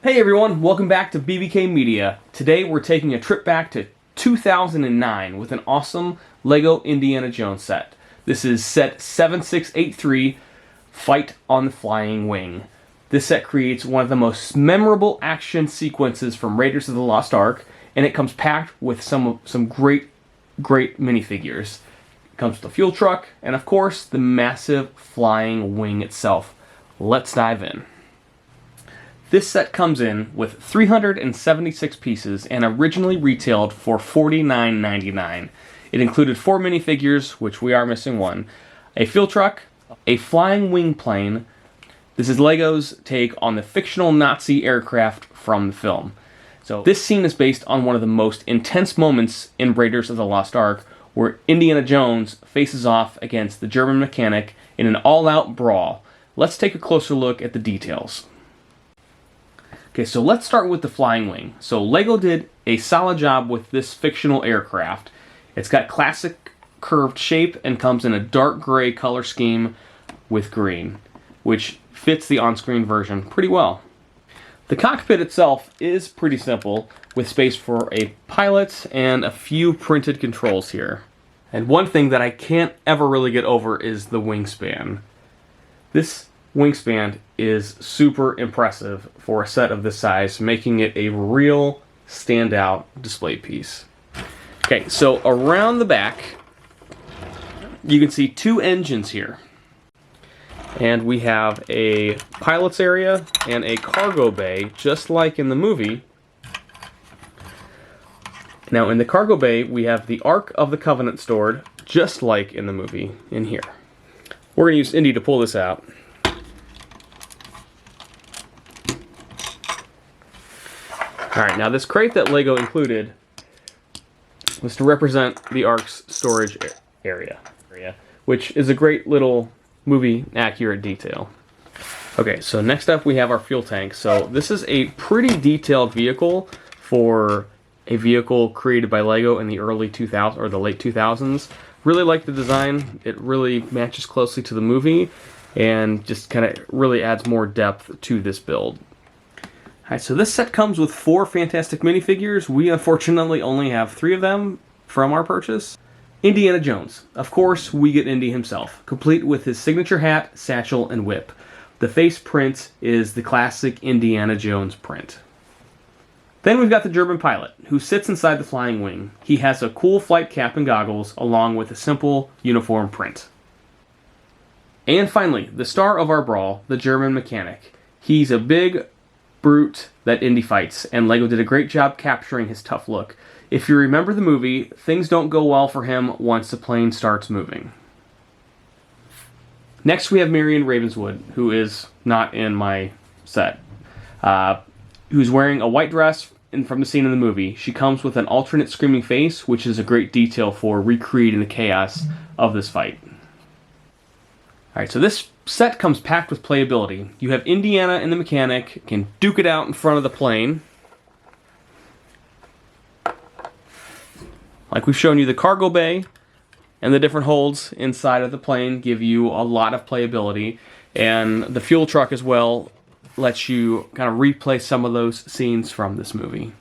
Hey everyone, welcome back to BBK Media. Today we're taking a trip back to 2009 with an awesome LEGO Indiana Jones set. This is set 7683, Fight on the Flying Wing. This set creates one of the most memorable action sequences from Raiders of the Lost Ark, and it comes packed with some great minifigures. It comes with a fuel truck, and of course, the massive flying wing itself. Let's dive in. This set comes in with 376 pieces and originally retailed for $49.99. It included 4 minifigures, which we are missing one, a fuel truck, a flying wing plane. This is LEGO's take on the fictional Nazi aircraft from the film. So this scene is based on one of the most intense moments in Raiders of the Lost Ark, where Indiana Jones faces off against the German mechanic in an all-out brawl. Let's take a closer look at the details. Okay, so let's start with the flying wing. So LEGO did a solid job with this fictional aircraft. It's got classic curved shape and comes in a dark gray color scheme with green, which fits the on-screen version pretty well. The cockpit itself is pretty simple, with space for a pilot and a few printed controls here. And one thing that I can't ever really get over is the wingspan. This wingspan is super impressive for a set of this size, making it a real standout display piece. Okay, so around the back, you can see 2 engines here. And we have a pilot's area and a cargo bay, just like in the movie. Now in the cargo bay, we have the Ark of the Covenant stored, just like in the movie, in here. We're going to use Indy to pull this out. Alright, now this crate that LEGO included was to represent the Ark's storage area, which is a great little movie-accurate detail. Okay, so next up we have our fuel tank. So this is a pretty detailed vehicle for a vehicle created by LEGO in the early 2000s or the late 2000s. Really like the design. It really matches closely to the movie and just kind of really adds more depth to this build. Alright, so this set comes with 4 fantastic minifigures. We unfortunately only have 3 of them from our purchase. Indiana Jones. Of course, we get Indy himself, complete with his signature hat, satchel, and whip. The face print is the classic Indiana Jones print. Then we've got the German pilot, who sits inside the flying wing. He has a cool flight cap and goggles, along with a simple uniform print. And finally, the star of our brawl, the German mechanic. He's a big brute that Indy fights, and LEGO did a great job capturing his tough look. If you remember the movie, things don't go well for him once the plane starts moving. Next we have Marion Ravenwood, who is not in my set, who's wearing a white dress from the scene in the movie. She comes with an alternate screaming face, which is a great detail for recreating the chaos of this fight. Alright, so this set comes packed with playability. You have Indiana and the mechanic can duke it out in front of the plane. Like we've shown you, the cargo bay and the different holds inside of the plane give you a lot of playability. And the fuel truck as well lets you kind of replay some of those scenes from this movie.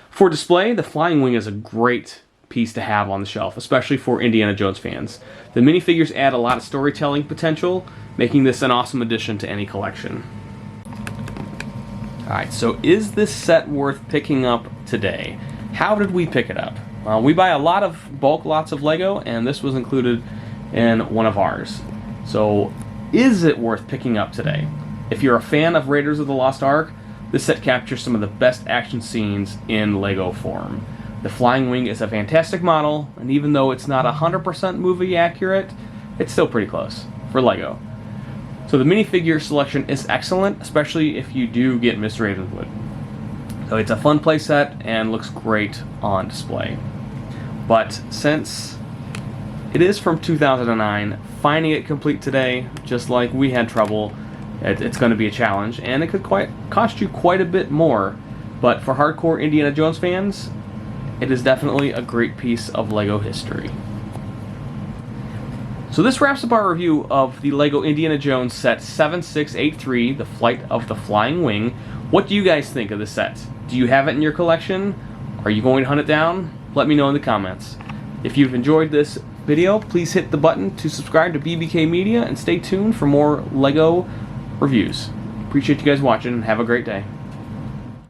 For display, the flying wing is a great piece to have on the shelf, especially for Indiana Jones fans. The minifigures add a lot of storytelling potential, making this an awesome addition to any collection. Alright, so is this set worth picking up today? How did we pick it up? Well, we buy a lot of bulk lots of LEGO, and this was included in one of ours. So, is it worth picking up today? If you're a fan of Raiders of the Lost Ark, this set captures some of the best action scenes in LEGO form. The flying wing is a fantastic model, and even though it's not 100% movie accurate, it's still pretty close for LEGO. So the minifigure selection is excellent, especially if you do get Miss Ravenwood. So it's a fun playset and looks great on display. But since it is from 2009, finding it complete today, just like we had trouble, it's going to be a challenge, and it could cost you quite a bit more. But for hardcore Indiana Jones fans, it is definitely a great piece of LEGO history. So this wraps up our review of the LEGO Indiana Jones set 7683, The Flight of the Flying Wing. What do you guys think of the set? Do you have it in your collection? Are you going to hunt it down? Let me know in the comments. If you've enjoyed this video, please hit the button to subscribe to BBK Media and stay tuned for more LEGO reviews. Appreciate you guys watching and have a great day.